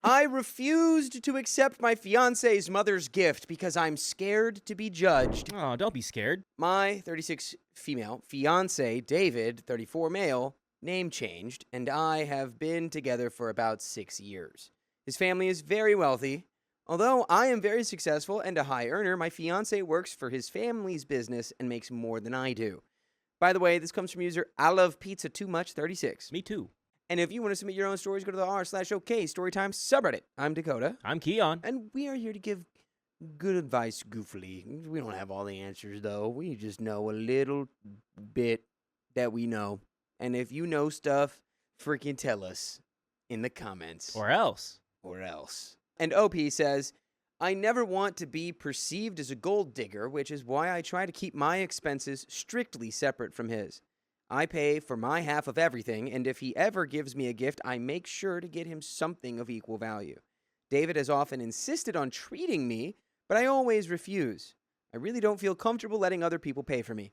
I refused to accept my fiance's mother's gift because I'm scared to be judged. Oh, don't be scared. My 36 female fiance, David, 34 male, name changed, and I have been together for about 6 years. His family is very wealthy. Although I am very successful and a high earner, my fiance works for his family's business and makes more than I do. By the way, this comes from user I love pizza too much 36. Me too. And if you want to submit your own stories, go to the r/OK Storytime subreddit. I'm Dakota. I'm Keon. And we are here to give good advice goofily. We don't have all the answers, though. We just know a little bit that we know. And if you know stuff, freaking tell us in the comments. Or else. And OP says, I never want to be perceived as a gold digger, which is why I try to keep my expenses strictly separate from his. I pay for my half of everything, and if he ever gives me a gift, I make sure to get him something of equal value. David has often insisted on treating me, but I always refuse. I really don't feel comfortable letting other people pay for me.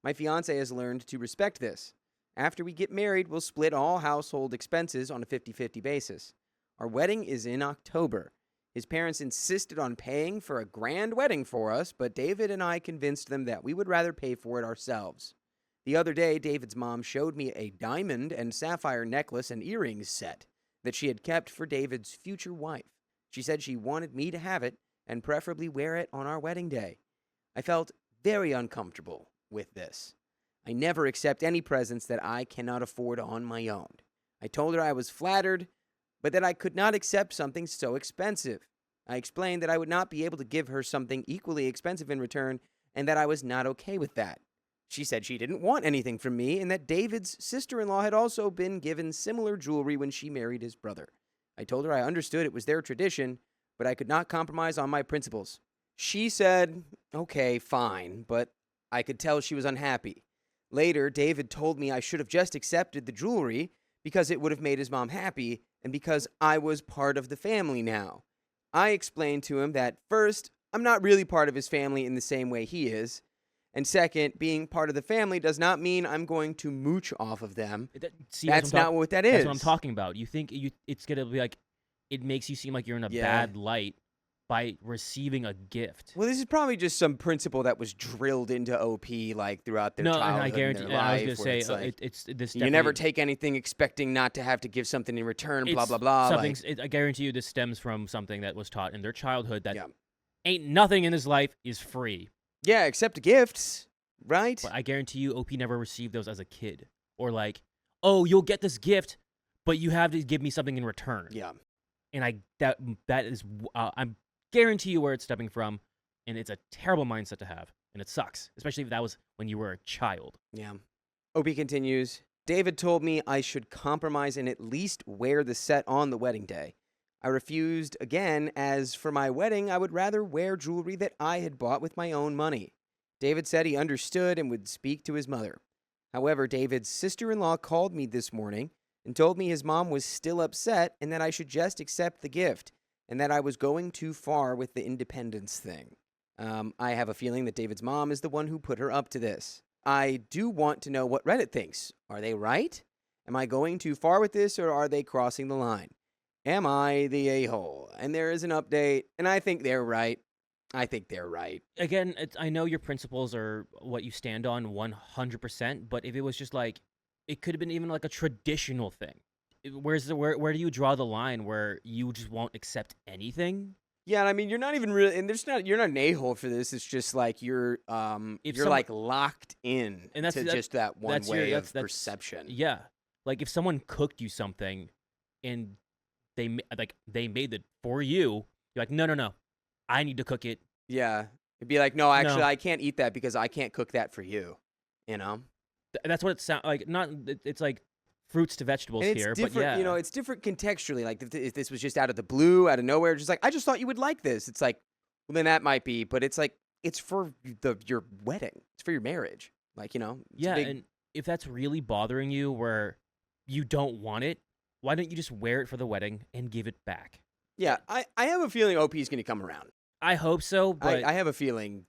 My fiancé has learned to respect this. After we get married, we'll split all household expenses on a 50-50 basis. Our wedding is in October. His parents insisted on paying for a grand wedding for us, but David and I convinced them that we would rather pay for it ourselves. The other day, David's mom showed me a diamond and sapphire necklace and earrings set that she had kept for David's future wife. She said she wanted me to have it and preferably wear it on our wedding day. I felt very uncomfortable with this. I never accept any presents that I cannot afford on my own. I told her I was flattered, but that I could not accept something so expensive. I explained that I would not be able to give her something equally expensive in return and that I was not okay with that. She said she didn't want anything from me and that David's sister-in-law had also been given similar jewelry when she married his brother. I told her I understood it was their tradition, but I could not compromise on my principles. She said, okay, fine, but I could tell she was unhappy. Later, David told me I should have just accepted the jewelry because it would have made his mom happy and because I was part of the family now. I explained to him that, first, I'm not really part of his family in the same way he is, and second, being part of the family does not mean I'm going to mooch off of them. That's not what that is. That's what I'm talking about. You think it's going to be like, it makes you seem like you're in a bad light by receiving a gift. Well, this is probably just some principle that was drilled into OP like throughout their childhood. No, I guarantee. And their life, I was going to say, like, it's this. You never take anything expecting not to have to give something in return. Blah blah blah. I guarantee you, this stems from something that was taught in their childhood that ain't nothing in this life is free. Yeah, except gifts, right? But I guarantee you, OP never received those as a kid, or like, oh, you'll get this gift, but you have to give me something in return. Yeah, and that is I'm guarantee you where it's stemming from, and it's a terrible mindset to have, and it sucks, especially if that was when you were a child. Yeah. OP continues, David told me I should compromise and at least wear the set on the wedding day. I refused again, as for my wedding, I would rather wear jewelry that I had bought with my own money. David said he understood and would speak to his mother. However, David's sister-in-law called me this morning and told me his mom was still upset and that I should just accept the gift, and that I was going too far with the independence thing. I have a feeling that David's mom is the one who put her up to this. I do want to know what Reddit thinks. Are they right? Am I going too far with this, or are they crossing the line? Am I the a-hole? And there is an update, and I think they're right. Again, I know your principles are what you stand on 100%, but if it was just like, it could have been even like a traditional thing. Where do you draw the line where you just won't accept anything? Yeah, I mean, you're not even really, and you're not an a-hole for this. It's just like you're like locked in to just that one way of perception. Yeah, like if someone cooked you something, and they made it for you, you're like, no, I need to cook it. Yeah, it'd be like, no, actually, I can't eat that because I can't cook that for you. You know, that's what it sounds like. It's like fruits to vegetables here, but yeah. You know, it's different contextually. Like if this was just out of the blue, out of nowhere, just like, I just thought you would like this. It's like, well, then that might be, but it's like, it's for your wedding. It's for your marriage. Like, you know. And if that's really bothering you where you don't want it, why don't you just wear it for the wedding and give it back? Yeah, I have a feeling OP is going to come around. I hope so, but I have a feeling.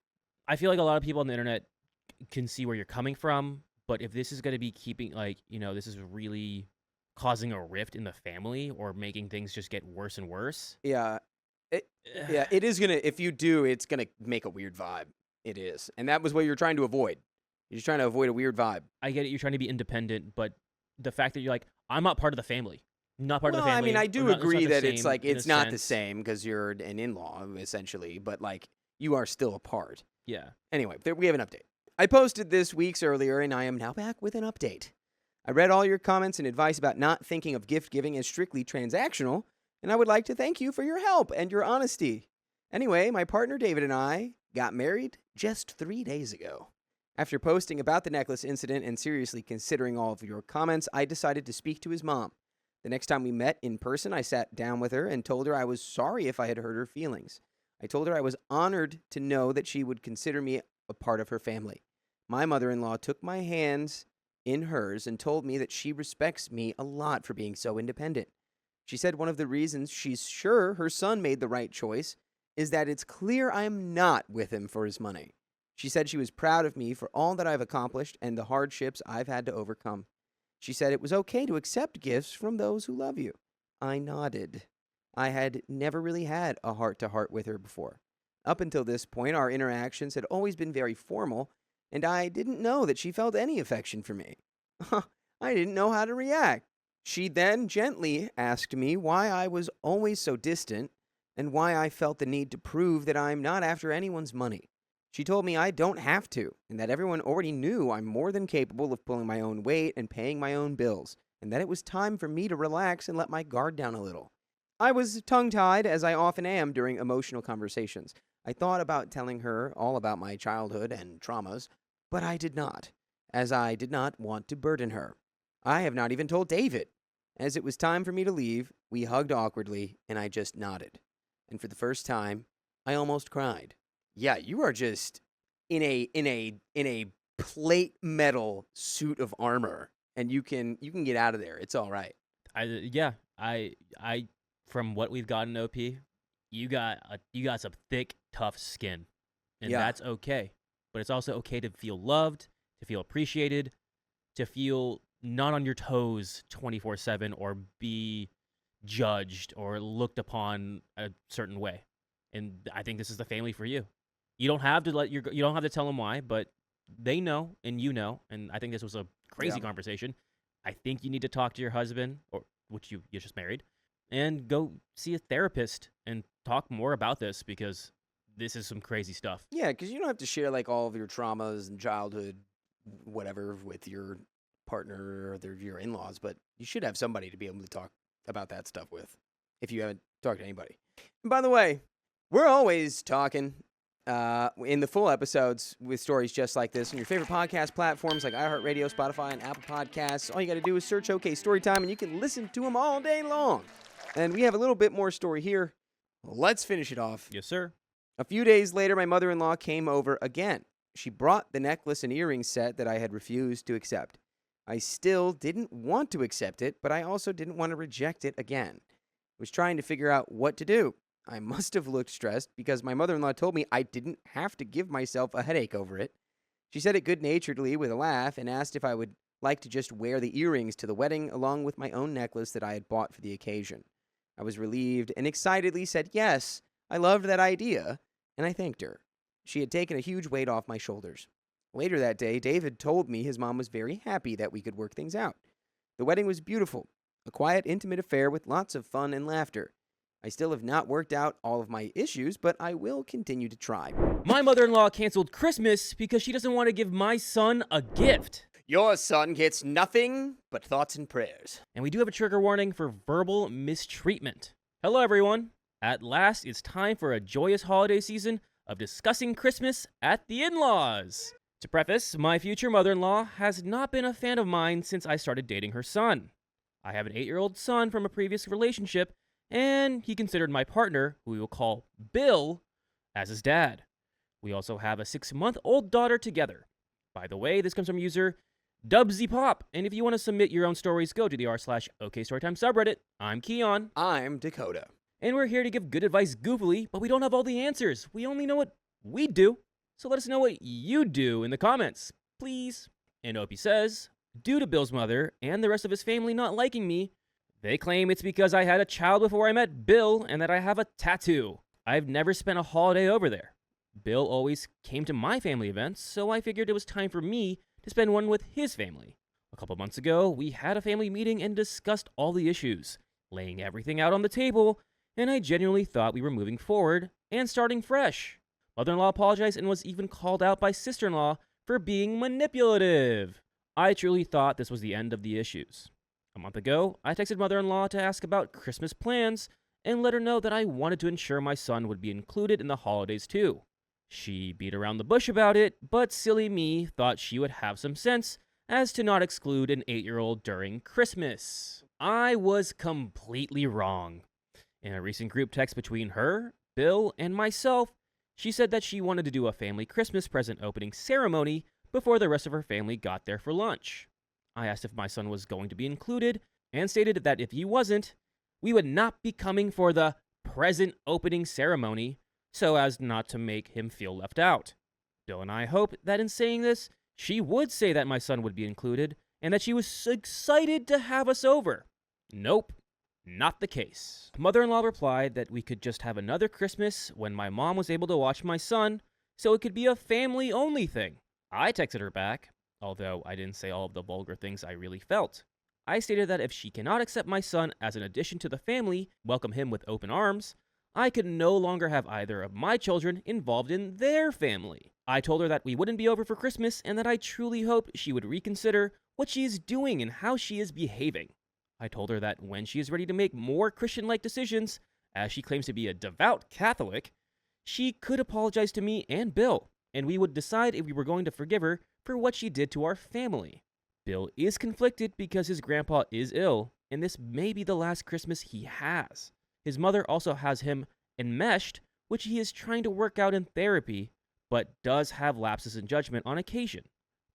I feel like a lot of people on the internet can see where you're coming from. But if this is going to be keeping, like, you know, this is really causing a rift in the family or making things just get worse and worse. Yeah. It is gonna, if you do, it's gonna make a weird vibe. It is. And that was what you're trying to avoid. You're just trying to avoid a weird vibe. I get it, you're trying to be independent, but the fact that you're like, I'm not part of the family. Not part of the family. I mean, I do agree that it's like, it's not the sense. same because you're an in-law, essentially, but like, you are still a part. Yeah. Anyway, we have an update. I posted this weeks earlier, and I am now back with an update. I read all your comments and advice about not thinking of gift giving as strictly transactional, and I would like to thank you for your help and your honesty. Anyway, my partner David and I got married just 3 days ago. After posting about the necklace incident and seriously considering all of your comments, I decided to speak to his mom. The next time we met in person, I sat down with her and told her I was sorry if I had hurt her feelings. I told her I was honored to know that she would consider me a part of her family. My mother-in-law took my hands in hers and told me that she respects me a lot for being so independent. She said one of the reasons she's sure her son made the right choice is that it's clear I'm not with him for his money. She said she was proud of me for all that I've accomplished and the hardships I've had to overcome. She said it was okay to accept gifts from those who love you. I nodded. I had never really had a heart-to-heart with her before. Up until this point, our interactions had always been very formal, and I didn't know that she felt any affection for me. I didn't know how to react. She then gently asked me why I was always so distant and why I felt the need to prove that I'm not after anyone's money. She told me I don't have to, and that everyone already knew I'm more than capable of pulling my own weight and paying my own bills, and that it was time for me to relax and let my guard down a little. I was tongue-tied, as I often am during emotional conversations. I thought about telling her all about my childhood and traumas, but I did not, as I did not want to burden her. I have not even told David. As it was time for me to leave, we hugged awkwardly, and I just nodded. And for the first time, I almost cried. Yeah, you are just in a plate metal suit of armor, and you can get out of there. It's all right. I from what we've gotten, OP, you got some thick, tough skin, and that's okay. But it's also okay to feel loved, to feel appreciated, to feel not on your toes 24/7 or be judged or looked upon a certain way. And I think this is the family for you. You don't have to tell them why, but they know and you know. And I think this was a crazy conversation. I think you need to talk to your husband, or which you just married, and go see a therapist and talk more about this, because this is some crazy stuff. Yeah, because you don't have to share like all of your traumas and childhood, whatever, with your partner or your in-laws, but you should have somebody to be able to talk about that stuff with if you haven't talked to anybody. And by the way, we're always talking in the full episodes with stories just like this on your favorite podcast platforms like iHeartRadio, Spotify, and Apple Podcasts. All you got to do is search OK Storytime, and you can listen to them all day long. And we have a little bit more story here. Let's finish it off. Yes, sir. A few days later, my mother-in-law came over again. She brought the necklace and earring set that I had refused to accept. I still didn't want to accept it, but I also didn't want to reject it again. I was trying to figure out what to do. I must have looked stressed because my mother-in-law told me I didn't have to give myself a headache over it. She said it good-naturedly with a laugh and asked if I would like to just wear the earrings to the wedding along with my own necklace that I had bought for the occasion. I was relieved and excitedly said yes. I loved that idea, and I thanked her. She had taken a huge weight off my shoulders. Later that day, David told me his mom was very happy that we could work things out. The wedding was beautiful, a quiet, intimate affair with lots of fun and laughter. I still have not worked out all of my issues, but I will continue to try. My mother-in-law canceled Christmas because she doesn't want to give my son a gift. Your son gets nothing but thoughts and prayers. And we do have a trigger warning for verbal mistreatment. Hello, everyone. At last, it's time for a joyous holiday season of discussing Christmas at the in-laws. To preface, my future mother-in-law has not been a fan of mine since I started dating her son. I have an 8-year-old son from a previous relationship, and he considered my partner, who we will call Bill, as his dad. We also have a 6-month-old daughter together. By the way, this comes from user DubsyPop, and if you want to submit your own stories, go to the r/OKStorytime subreddit. I'm Keon. I'm Dakota. And we're here to give good advice goofily, but we don't have all the answers. We only know what we do. So let us know what you do in the comments, please. And Opie says, Due to Bill's mother and the rest of his family not liking me, they claim it's because I had a child before I met Bill and that I have a tattoo. I've never spent a holiday over there. Bill always came to my family events, so I figured it was time for me to spend one with his family. A couple months ago, we had a family meeting and discussed all the issues, laying everything out on the table, and I genuinely thought we were moving forward and starting fresh. Mother-in-law apologized and was even called out by sister-in-law for being manipulative. I truly thought this was the end of the issues. A month ago, I texted mother-in-law to ask about Christmas plans and let her know that I wanted to ensure my son would be included in the holidays too. She beat around the bush about it, but silly me thought she would have some sense as to not exclude an 8-year-old during Christmas. I was completely wrong. In a recent group text between her, Bill, and myself, she said that she wanted to do a family Christmas present opening ceremony before the rest of her family got there for lunch. I asked if my son was going to be included and stated that if he wasn't, we would not be coming for the present opening ceremony so as not to make him feel left out. Bill and I hoped that in saying this, she would say that my son would be included and that she was excited to have us over. Nope, not the case. Mother-in-law replied that we could just have another Christmas when my mom was able to watch my son, so it could be a family-only thing. I texted her back, although I didn't say all of the vulgar things I really felt. I stated that if she cannot accept my son as an addition to the family, welcome him with open arms, I could no longer have either of my children involved in their family. I told her that we wouldn't be over for Christmas and that I truly hoped she would reconsider what she is doing and how she is behaving. I told her that when she is ready to make more Christian-like decisions, as she claims to be a devout Catholic, she could apologize to me and Bill, and we would decide if we were going to forgive her for what she did to our family. Bill is conflicted because his grandpa is ill, and this may be the last Christmas he has. His mother also has him enmeshed, which he is trying to work out in therapy, but does have lapses in judgment on occasion.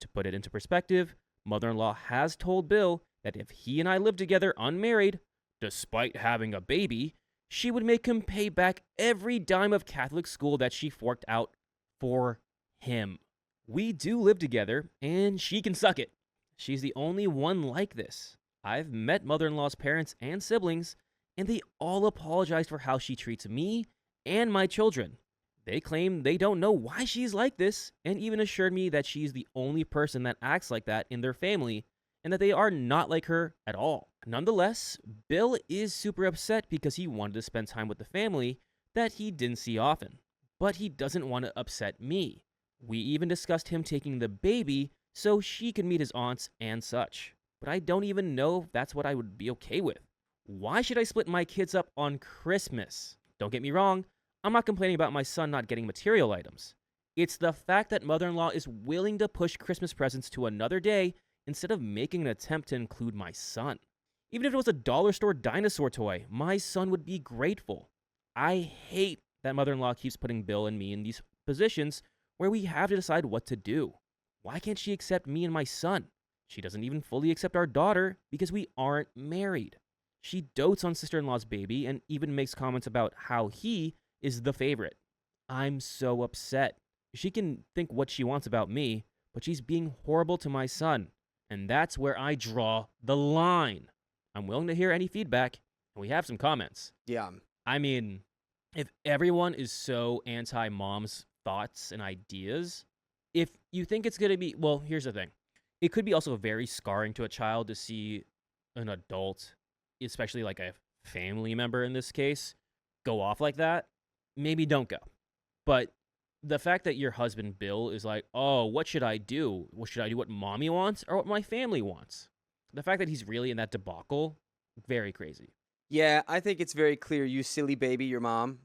To put it into perspective, mother-in-law has told Bill that if he and I lived together unmarried, despite having a baby, she would make him pay back every dime of Catholic school that she forked out for him. We do live together, and she can suck it. She's the only one like this. I've met mother-in-law's parents and siblings, and they all apologize for how she treats me and my children. They claim they don't know why she's like this, and even assured me that she's the only person that acts like that in their family, and that they are not like her at all. Nonetheless, Bill is super upset because he wanted to spend time with the family that he didn't see often. But he doesn't want to upset me. We even discussed him taking the baby so she could meet his aunts and such. But I don't even know if that's what I would be okay with. Why should I split my kids up on Christmas? Don't get me wrong, I'm not complaining about my son not getting material items. It's the fact that mother-in-law is willing to push Christmas presents to another day instead of making an attempt to include my son. Even if it was a dollar store dinosaur toy, my son would be grateful. I hate that mother-in-law keeps putting Bill and me in these positions where we have to decide what to do. Why can't she accept me and my son? She doesn't even fully accept our daughter because we aren't married. She dotes on sister-in-law's baby and even makes comments about how he is the favorite. I'm so upset. She can think what she wants about me, but she's being horrible to my son. And that's where I draw the line. I'm willing to hear any feedback, and we have some comments. Yeah. I mean, if everyone is so anti-mom's thoughts and ideas, if you think it's going to be, well, here's the thing. It could be also very scarring to a child to see an adult, especially like a family member in this case, go off like that. Maybe don't go. But the fact that your husband, Bill, is like, oh, what should I do? What should I do what mommy wants or what my family wants? The fact that he's really in that debacle, very crazy. Yeah, I think it's very clear, you silly baby, your mom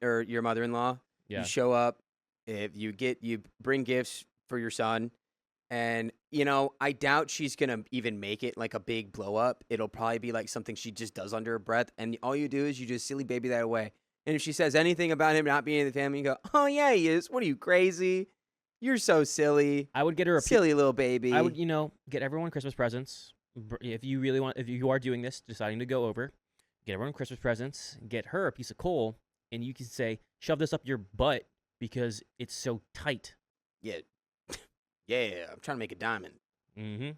or your mother-in-law. Yeah. You show up, if you bring gifts for your son, and I doubt she's gonna even make it like a big blow up. It'll probably be like something she just does under her breath, and all you do is you just silly baby that away. And if she says anything about him not being in the family, you go, oh yeah, he is. What are you, crazy? You're so silly. I would get her a silly little baby. I would, get everyone Christmas presents. If you are doing this, deciding to go over, get everyone Christmas presents, get her a piece of coal, and you can say, shove this up your butt because it's so tight. Yeah. Yeah, I'm trying to make a diamond. Mm-hmm.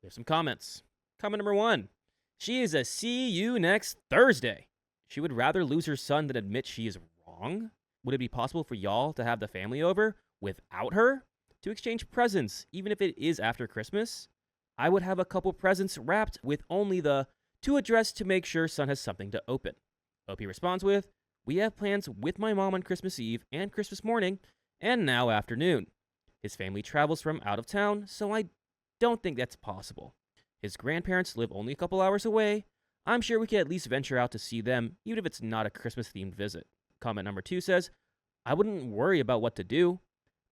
There's some comments. Comment number 1. She is a see you next Thursday. She would rather lose her son than admit she is wrong. Would it be possible for y'all to have the family over without her? To exchange presents, even if it is after Christmas? I would have a couple presents wrapped with only the to address to make sure son has something to open. OP responds with, we have plans with my mom on Christmas Eve and Christmas morning, and now afternoon. His family travels from out of town, so I don't think that's possible. His grandparents live only a couple hours away. I'm sure we could at least venture out to see them, even if it's not a Christmas-themed visit. Comment number 2 says, I wouldn't worry about what to do.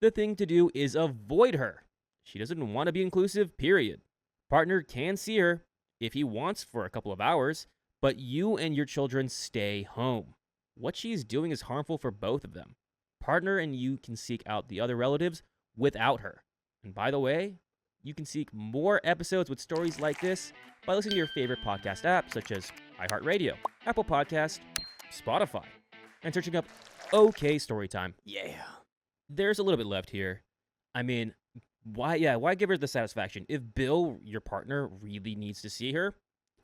The thing to do is avoid her. She doesn't want to be inclusive, period. Partner can see her if he wants for a couple of hours, but you and your children stay home. What she is doing is harmful for both of them. Partner and you can seek out the other relatives without her. And by the way, you can seek more episodes with stories like this by listening to your favorite podcast app, such as iHeartRadio, Apple Podcast, Spotify, and searching up OK Storytime. Yeah. There's a little bit left here. I mean, why give her the satisfaction? If Bill, your partner, really needs to see her,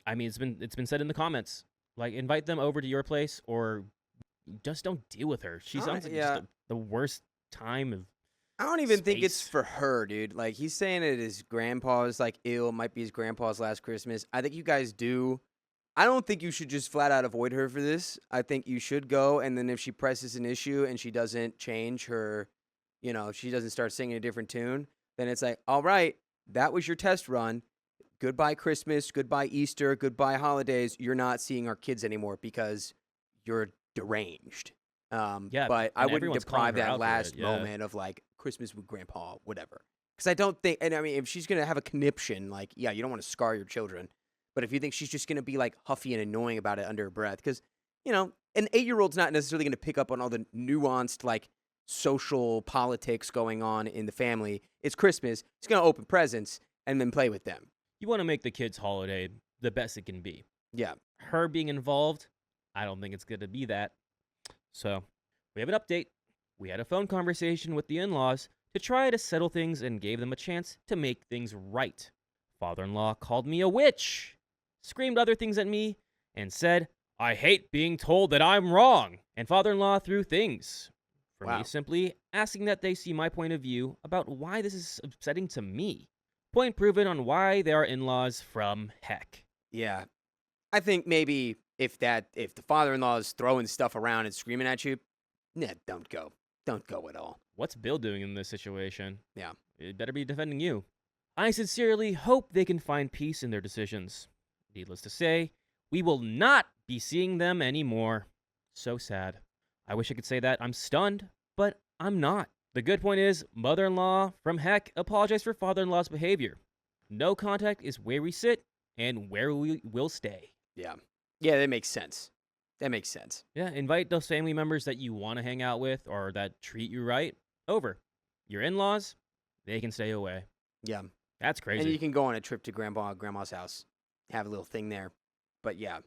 I mean, it's been said in the comments. Like, invite them over to your place, or just don't deal with her. She sounds like just the worst time of I don't even think it's for her, dude. Like, he's saying it his grandpa's, like, ill. It might be his grandpa's last Christmas. I think you guys do. I don't think you should just flat out avoid her for this. I think you should go, and then if she presses an issue and she doesn't change her, she doesn't start singing a different tune, then it's like, all right, that was your test run. Goodbye Christmas, goodbye Easter, goodbye holidays. You're not seeing our kids anymore because you're deranged. But I wouldn't deprive that last moment of, like, Christmas with grandpa, whatever. Because I don't think, and I mean, if she's going to have a conniption, like, yeah, you don't want to scar your children. But if you think she's just going to be, like, huffy and annoying about it under her breath, because, an 8-year-old's not necessarily going to pick up on all the nuanced, like, social politics going on in the family. It's Christmas. He's going to open presents and then play with them. You want to make the kids' holiday the best it can be. Yeah. Her being involved, I don't think it's going to be that. So, we have an update. We had a phone conversation with the in-laws to try to settle things and gave them a chance to make things right. Father-in-law called me a witch, screamed other things at me, and said, I hate being told that I'm wrong. And father-in-law threw things for me, simply asking that they see my point of view about why this is upsetting to me. Point proven on why they are in-laws from heck. Yeah. I think maybe if the father-in-law is throwing stuff around and screaming at you, don't go. Don't go at all. What's Bill doing in this situation? Yeah. It better be defending you. I sincerely hope they can find peace in their decisions. Needless to say, we will not be seeing them anymore. So sad. I wish I could say that I'm stunned, but I'm not. The good point is, mother-in-law from heck apologized for father-in-law's behavior. No contact is where we sit and where we will stay. Yeah. Yeah, that makes sense. That makes sense. Yeah, invite those family members that you want to hang out with or that treat you right over. Your in-laws, they can stay away. Yeah. That's crazy. And you can go on a trip to grandma's house, have a little thing there. But yeah,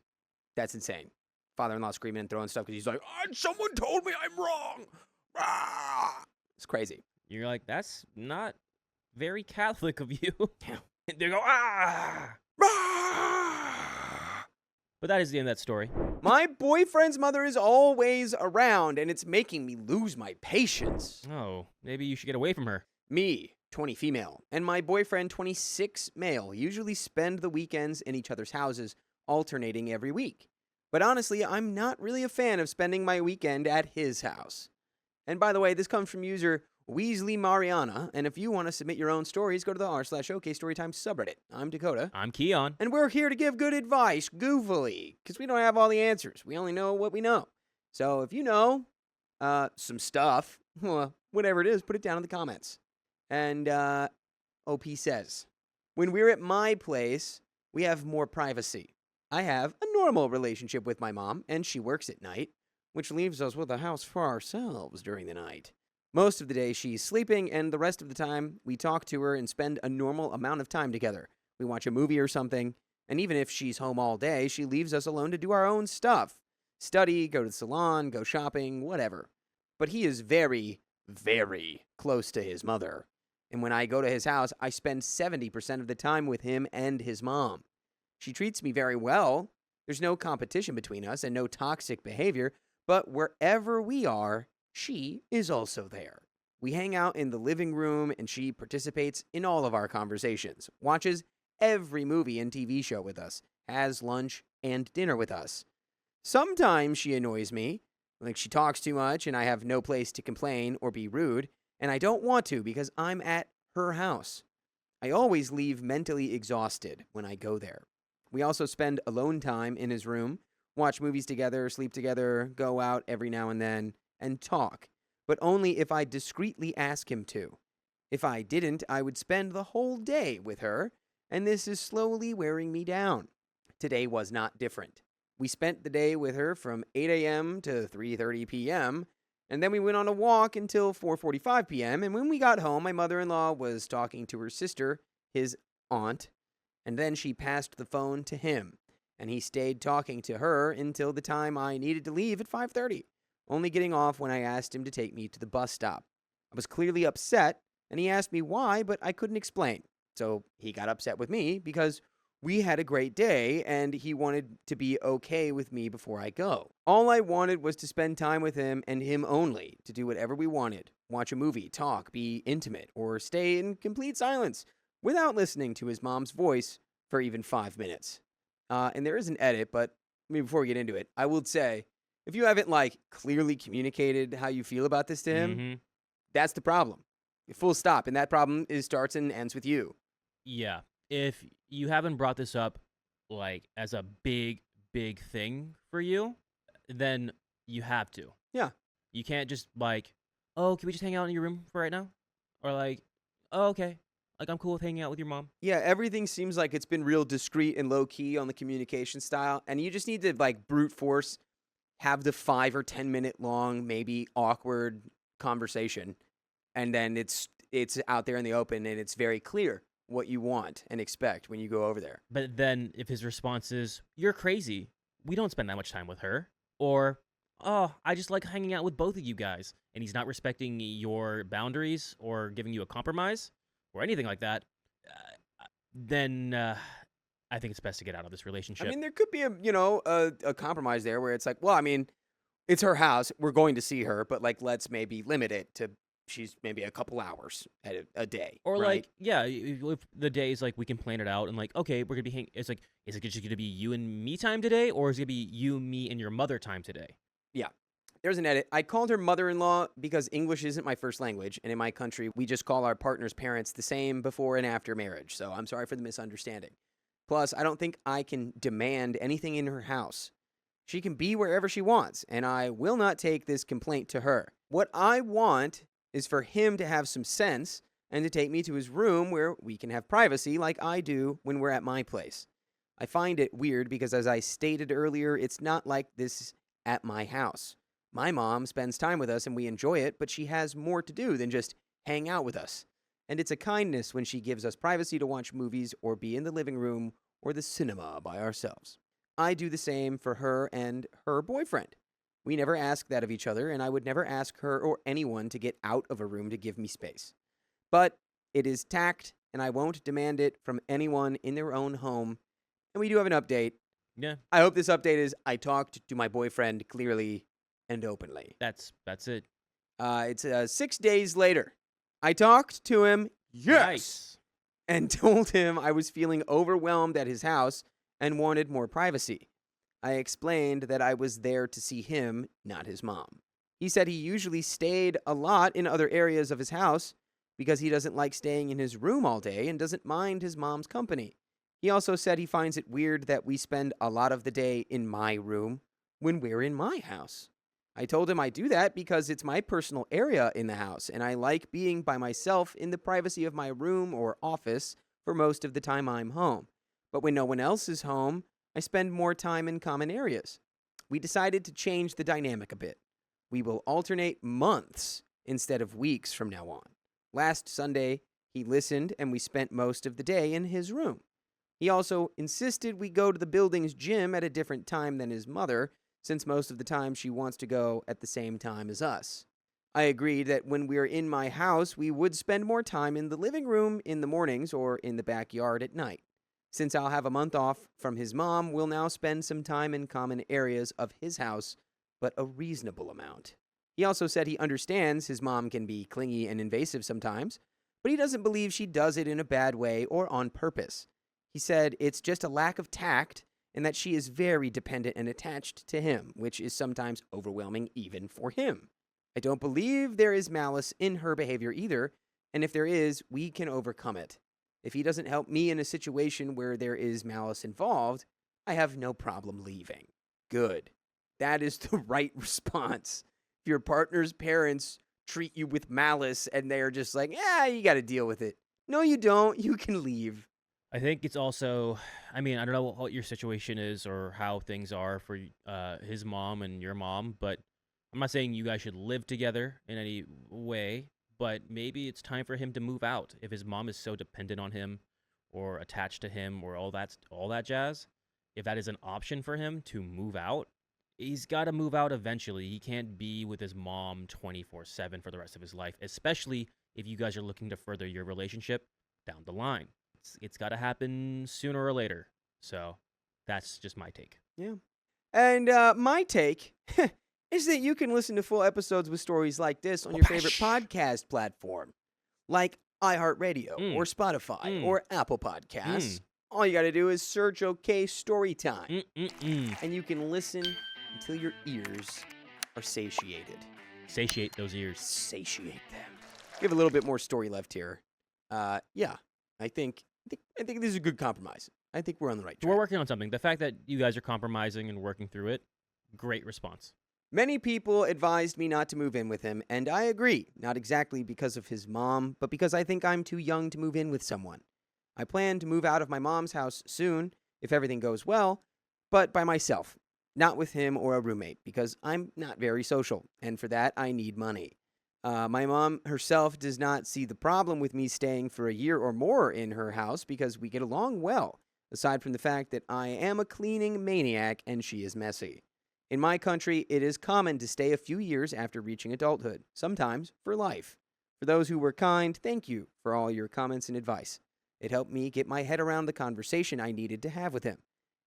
that's insane. Father-in-law screaming and throwing stuff because he's like, someone told me I'm wrong. Ah! It's crazy. You're like, that's not very Catholic of you. Yeah. They go, ah! But that is the end of that story. My boyfriend's mother is always around, and it's making me lose my patience. Oh, maybe you should get away from her. Me, 20 female, and my boyfriend, 26 male, usually spend the weekends in each other's houses, alternating every week. But honestly, I'm not really a fan of spending my weekend at his house. And by the way, this comes from user Weasley Mariana, and if you want to submit your own stories, go to the r/OK Storytime subreddit. I'm Dakota. I'm Keon. And we're here to give good advice, goofily, because we don't have all the answers. We only know what we know. So if you know some stuff, whatever it is, put it down in the comments. And OP says, when we're at my place, we have more privacy. I have a normal relationship with my mom, and she works at night, which leaves us with a house for ourselves during the night. Most of the day, she's sleeping, and the rest of the time, we talk to her and spend a normal amount of time together. We watch a movie or something, and even if she's home all day, she leaves us alone to do our own stuff. Study, go to the salon, go shopping, whatever. But he is very, very close to his mother. And when I go to his house, I spend 70% of the time with him and his mom. She treats me very well. There's no competition between us and no toxic behavior, but wherever we are, she is also there. We hang out in the living room and she participates in all of our conversations, watches every movie and TV show with us, has lunch and dinner with us. Sometimes she annoys me, like she talks too much and I have no place to complain or be rude, and I don't want to because I'm at her house. I always leave mentally exhausted when I go there. We also spend alone time in his room, watch movies together, sleep together, go out every now and then, and talk, but only if I discreetly ask him to. If I didn't, I would spend the whole day with her, and this is slowly wearing me down. Today was not different. We spent the day with her from 8 a.m. to 3:30 p.m., and then we went on a walk until 4:45 p.m., and when we got home, my mother-in-law was talking to her sister, his aunt, and then she passed the phone to him, and he stayed talking to her until the time I needed to leave at 5:30, only getting off when I asked him to take me to the bus stop. I was clearly upset, and he asked me why, but I couldn't explain. So he got upset with me because we had a great day, and he wanted to be okay with me before I go. All I wanted was to spend time with him and him only, to do whatever we wanted, watch a movie, talk, be intimate, or stay in complete silence without listening to his mom's voice for even 5 minutes. And there is an edit, but before we get into it, I will say, if you haven't clearly communicated how you feel about this to him, that's the problem. Full stop. And that problem starts and ends with you. Yeah. If you haven't brought this up as a big thing for you, then you have to. Yeah. You can't just oh, can we just hang out in your room for right now? Or oh, okay. I'm cool with hanging out with your mom. Yeah, everything seems like it's been real discreet and low-key on the communication style, and you just need to, brute force, have the 5 or 10 minute long, maybe awkward conversation, and then it's out there in the open, and it's very clear what you want and expect when you go over there. But then if his response is, "You're crazy. We don't spend that much time with her," or, "Oh, I just like hanging out with both of you guys," and he's not respecting your boundaries or giving you a compromise, or anything like that, then I think it's best to get out of this relationship. I mean, there could be a compromise there where it's it's her house. We're going to see her, but let's maybe limit it to she's maybe a couple hours at a day. Or right? If the day is we can plan it out and okay, we're gonna be it's is it just gonna be you and me time today, or is it gonna be you, me, and your mother time today? Yeah. There's an edit. I called her mother-in-law because English isn't my first language, and in my country, we just call our partner's parents the same before and after marriage, so I'm sorry for the misunderstanding. Plus, I don't think I can demand anything in her house. She can be wherever she wants, and I will not take this complaint to her. What I want is for him to have some sense and to take me to his room where we can have privacy like I do when we're at my place. I find it weird because, as I stated earlier, it's not like this at my house. My mom spends time with us and we enjoy it, but she has more to do than just hang out with us. And it's a kindness when she gives us privacy to watch movies or be in the living room or the cinema by ourselves. I do the same for her and her boyfriend. We never ask that of each other, and I would never ask her or anyone to get out of a room to give me space. But it is tact, and I won't demand it from anyone in their own home. And we do have an update. Yeah. I hope this update is I talked to my boyfriend clearly and openly. That's it. It's 6 days later. I talked to him, Nice. and told him I was feeling overwhelmed at his house and wanted more privacy. I explained that I was there to see him, not his mom. He said he usually stayed a lot in other areas of his house because he doesn't like staying in his room all day and doesn't mind his mom's company. He also said he finds it weird that we spend a lot of the day in my room when we're in my house. I told him I do that because it's my personal area in the house, and I like being by myself in the privacy of my room or office for most of the time I'm home. But when no one else is home, I spend more time in common areas. We decided to change the dynamic a bit. We will alternate months instead of weeks from now on. Last Sunday, he listened, and we spent most of the day in his room. He also insisted we go to the building's gym at a different time than his mother, since most of the time she wants to go at the same time as us. I agreed that when we're in my house, we would spend more time in the living room in the mornings or in the backyard at night. Since I'll have a month off from his mom, we'll now spend some time in common areas of his house, but a reasonable amount. He also said he understands his mom can be clingy and invasive sometimes, but he doesn't believe she does it in a bad way or on purpose. He said it's just a lack of tact and that she is very dependent and attached to him, which is sometimes overwhelming even for him. I don't believe there is malice in her behavior either, and if there is, we can overcome it. If he doesn't help me in a situation where there is malice involved, I have no problem leaving. Good. That is the right response. If your partner's parents treat you with malice and they're just like, you got to deal with it. No, you don't. You can leave. I think it's also, I mean, I don't know what your situation is or how things are for his mom and your mom, but I'm not saying you guys should live together in any way, but maybe it's time for him to move out if his mom is so dependent on him or attached to him or all that jazz. If that is an option for him to move out, he's got to move out eventually. He can't be with his mom 24/7 for the rest of his life, especially if you guys are looking to further your relationship down the line. It's got to happen sooner or later. So that's just my take. Yeah. And my take is that you can listen to full episodes with stories like this on your favorite podcast platform, like iHeartRadio or Spotify or Apple Podcasts. All you got to do is search OK Storytime, and you can listen until your ears are satiated. Satiate those ears. Satiate them. We have a little bit more story left here. Yeah, I think this is a good compromise. I think we're on the right track. We're working on something. The fact that you guys are compromising and working through it, great response. Many people advised me not to move in with him, and I agree. Not exactly because of his mom, but because I think I'm too young to move in with someone. I plan to move out of my mom's house soon, if everything goes well, but by myself, not with him or a roommate, because I'm not very social, and for that, I need money. My mom herself does not see the problem with me staying for a year or more in her house because we get along well, aside from the fact that I am a cleaning maniac and she is messy. In my country, it is common to stay a few years after reaching adulthood, sometimes for life. For those who were kind, thank you for all your comments and advice. It helped me get my head around the conversation I needed to have with him.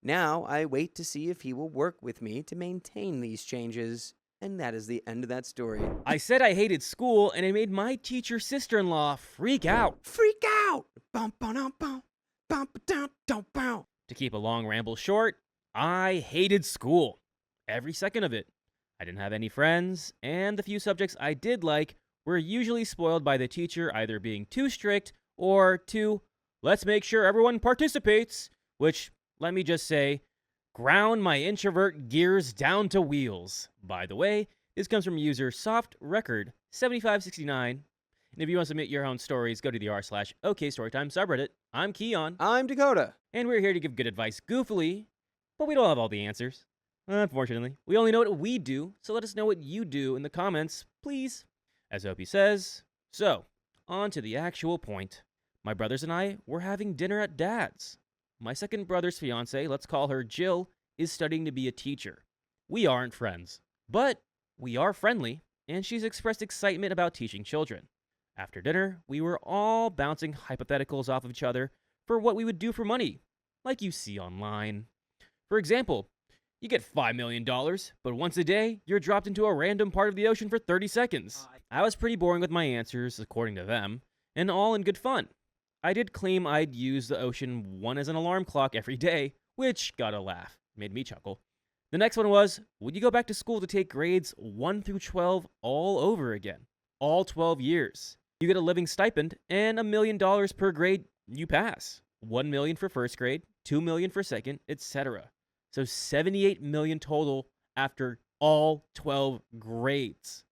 Now, I wait to see if he will work with me to maintain these changes. And that is the end of that story. I said I hated school, and it made my teacher sister-in-law freak out. Freak out! Bum, ba-dum, bum, bum, ba-dum, dum, bum. To keep a long ramble short, I hated school. Every second of it. I didn't have any friends, and the few subjects I did like were usually spoiled by the teacher either being too strict or too, let's make sure everyone participates, which, let me just say, ground my introvert gears down to wheels. By the way, this comes from user SoftRecord7569. And if you want to submit your own stories, go to the r/OKStorytime subreddit. I'm Keon. I'm Dakota. And we're here to give good advice goofily, but we don't have all the answers. Unfortunately, we only know what we do, so let us know what you do in the comments, please. As Opie says, so, on to the actual point. My brothers and I were having dinner at Dad's. My second brother's fiance, let's call her Jill, is studying to be a teacher. We aren't friends, but we are friendly, and she's expressed excitement about teaching children. After dinner, we were all bouncing hypotheticals off of each other for what we would do for money, like you see online. For example, you get $5 million, but once a day, you're dropped into a random part of the ocean for 30 seconds. I was pretty boring with my answers, according to them, and all in good fun. I did claim I'd use the ocean one as an alarm clock every day, which got a laugh, made me chuckle. The next one was, would you go back to school to take grades 1 through 12 all over again? All 12 years. You get a living stipend and $1 million per grade you pass. $1 million for first grade, $2 million for second, etc. So $78 million total after all 12 grades.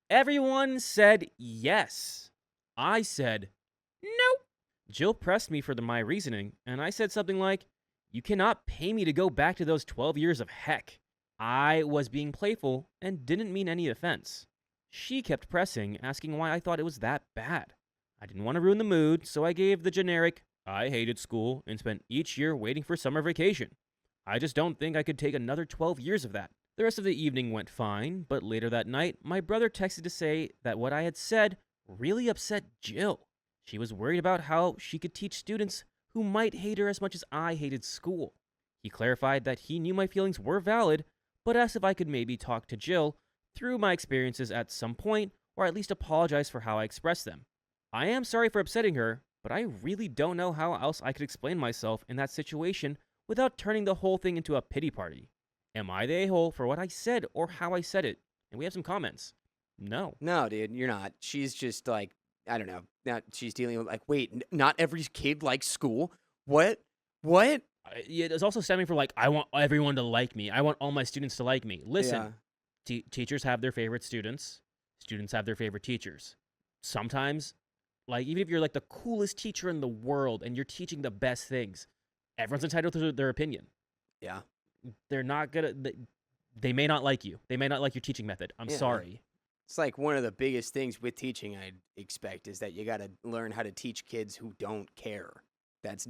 Everyone said yes. I said nope. Jill pressed me for my reasoning, and I said something like, you cannot pay me to go back to those 12 years of heck. I was being playful and didn't mean any offense. She kept pressing, asking why I thought it was that bad. I didn't want to ruin the mood, so I gave the generic, I hated school and spent each year waiting for summer vacation. I just don't think I could take another 12 years of that. The rest of the evening went fine, but later that night, my brother texted to say that what I had said really upset Jill. She was worried about how she could teach students who might hate her as much as I hated school. He clarified that he knew my feelings were valid, but asked if I could maybe talk to Jill through my experiences at some point, or at least apologize for how I expressed them. I am sorry for upsetting her, but I really don't know how else I could explain myself in that situation without turning the whole thing into a pity party. Am I the a-hole for what I said or how I said it? And we have some comments. No. No, dude, you're not. She's just like, I don't know. Now she's dealing with like, wait, not every kid likes school. What? Yeah, it's also stemming from like, I want everyone to like me. I want all my students to like me. Listen, teachers have their favorite students. Students have their favorite teachers. Sometimes, like, even if you're like the coolest teacher in the world and you're teaching the best things, everyone's entitled to their opinion. Yeah. They're not gonna. They may not like you. They may not like your teaching method. I'm sorry. It's like one of the biggest things with teaching, I'd expect, is that you got to learn how to teach kids who don't care. That's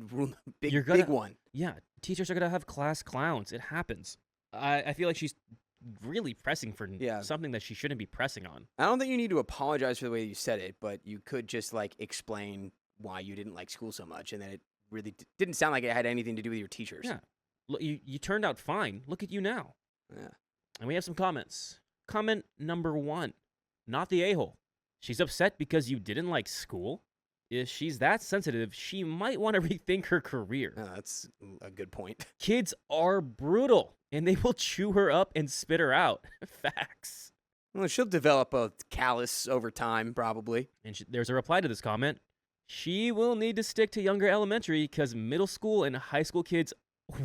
big one. Yeah, teachers are gonna have class clowns. It happens. I feel like she's really pressing for something that she shouldn't be pressing on. I don't think you need to apologize for the way you said it, but you could just like explain why you didn't like school so much, and that it really didn't sound like it had anything to do with your teachers. Yeah. Look, you turned out fine. Look at you now. Yeah. And we have some comments. Comment number 1. Not the a-hole. She's upset because you didn't like school. If she's that sensitive, she might want to rethink her career. Oh, that's a good point. Kids are brutal, and they will chew her up and spit her out. Facts. Well, she'll develop a callus over time, probably. And there's a reply to this comment. She will need to stick to younger elementary because middle school and high school kids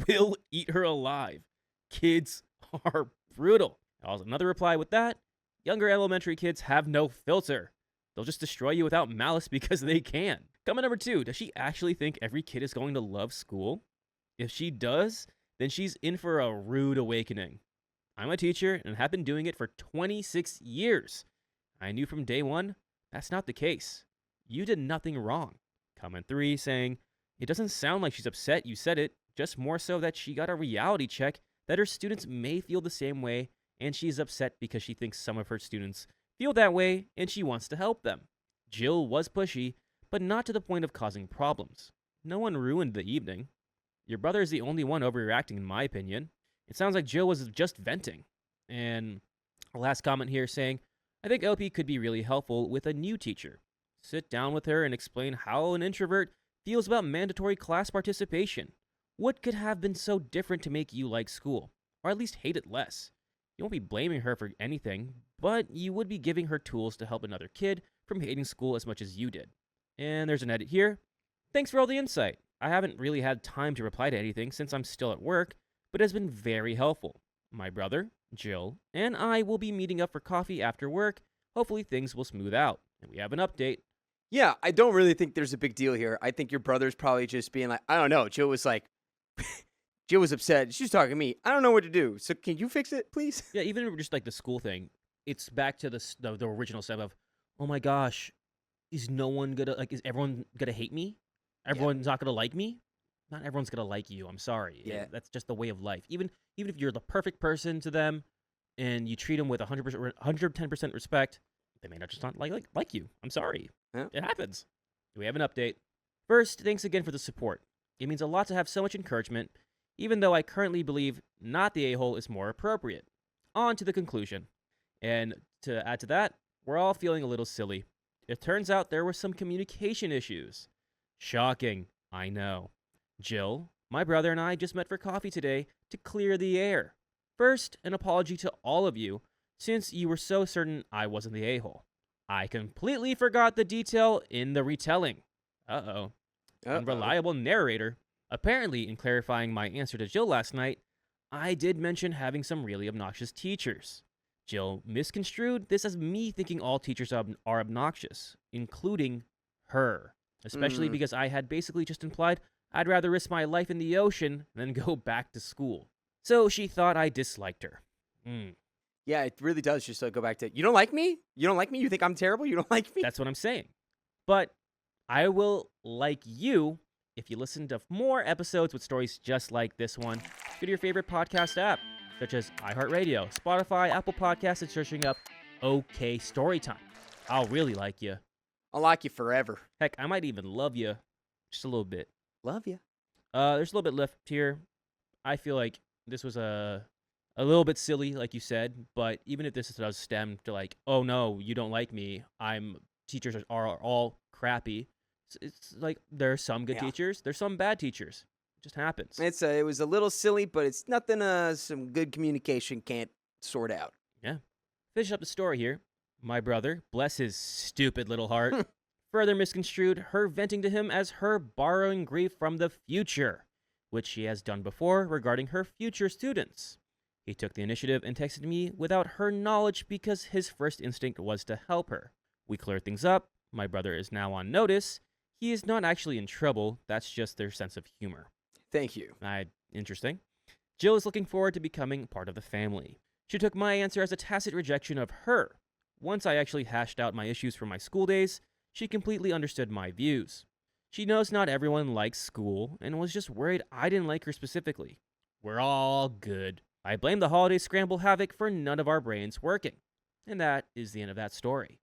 will eat her alive. Kids are brutal. Also, another reply with that. Younger elementary kids have no filter. They'll just destroy you without malice because they can. Comment number 2. Does she actually think every kid is going to love school? If she does, then she's in for a rude awakening. I'm a teacher and have been doing it for 26 years. I knew from day one that's not the case. You did nothing wrong. Comment 3 saying, it doesn't sound like she's upset you said it, just more so that she got a reality check that her students may feel the same way, and she's upset because she thinks some of her students feel that way and she wants to help them. Jill was pushy, but not to the point of causing problems. No one ruined the evening. Your brother is the only one overreacting in my opinion. It sounds like Jill was just venting. And a last comment here saying, I think LP could be really helpful with a new teacher. Sit down with her and explain how an introvert feels about mandatory class participation. What could have been so different to make you like school, or at least hate it less? You won't be blaming her for anything, but you would be giving her tools to help another kid from hating school as much as you did. And there's an edit here. Thanks for all the insight. I haven't really had time to reply to anything since I'm still at work, but it has been very helpful. My brother, Jill, and I will be meeting up for coffee after work. Hopefully things will smooth out. And we have an update. Yeah, I don't really think there's a big deal here. I think your brother's probably just being like, I don't know. Jill was like, Jill was upset. She's talking to me. I don't know what to do. So can you fix it, please? Yeah, even just like the school thing, it's back to the original step of, oh my gosh, is everyone gonna hate me? Everyone's not gonna like me? Not everyone's gonna like you. I'm sorry. Yeah. That's just the way of life. Even if you're the perfect person to them, and you treat them with 100%, 110% respect, they may not just not like you. I'm sorry. Yeah. It happens. We have an update. First, thanks again for the support. It means a lot to have so much encouragement, even though I currently believe not the a-hole is more appropriate. On to the conclusion. And to add to that, we're all feeling a little silly. It turns out there were some communication issues. Shocking, I know. Jill, my brother, and I just met for coffee today to clear the air. First, an apology to all of you, since you were so certain I wasn't the a-hole. I completely forgot the detail in the retelling. Uh-oh. Unreliable narrator. Apparently, in clarifying my answer to Jill last night, I did mention having some really obnoxious teachers. Jill misconstrued this as me thinking all teachers are obnoxious, including her. Especially because I had basically just implied I'd rather risk my life in the ocean than go back to school. So she thought I disliked her. Yeah, it really does just go back to, you don't like me? You don't like me? You think I'm terrible? You don't like me? That's what I'm saying. But I will like you if you listen to more episodes with stories just like this one. Go to your favorite podcast app. such as iHeartRadio, Spotify, Apple Podcasts, and searching up OK Storytime. I'll really like you. I'll like you forever. Heck, I might even love you just a little bit. Love you. There's a little bit left here. I feel like this was a little bit silly, like you said, but even if this does stem to like, oh no, you don't like me, teachers are all crappy. It's like there are some good teachers, there's some bad teachers. It just happens. It was a little silly, but it's nothing some good communication can't sort out. Yeah. Finish up the story here. My brother, bless his stupid little heart, further misconstrued her venting to him as her borrowing grief from the future, which she has done before regarding her future students. He took the initiative and texted me without her knowledge because his first instinct was to help her. We cleared things up. My brother is now on notice. He is not actually in trouble. That's just their sense of humor. Thank you. Interesting. Jill is looking forward to becoming part of the family. She took my answer as a tacit rejection of her. Once I actually hashed out my issues from my school days, she completely understood my views. She knows not everyone likes school and was just worried I didn't like her specifically. We're all good. I blame the holiday scramble havoc for none of our brains working. And that is the end of that story.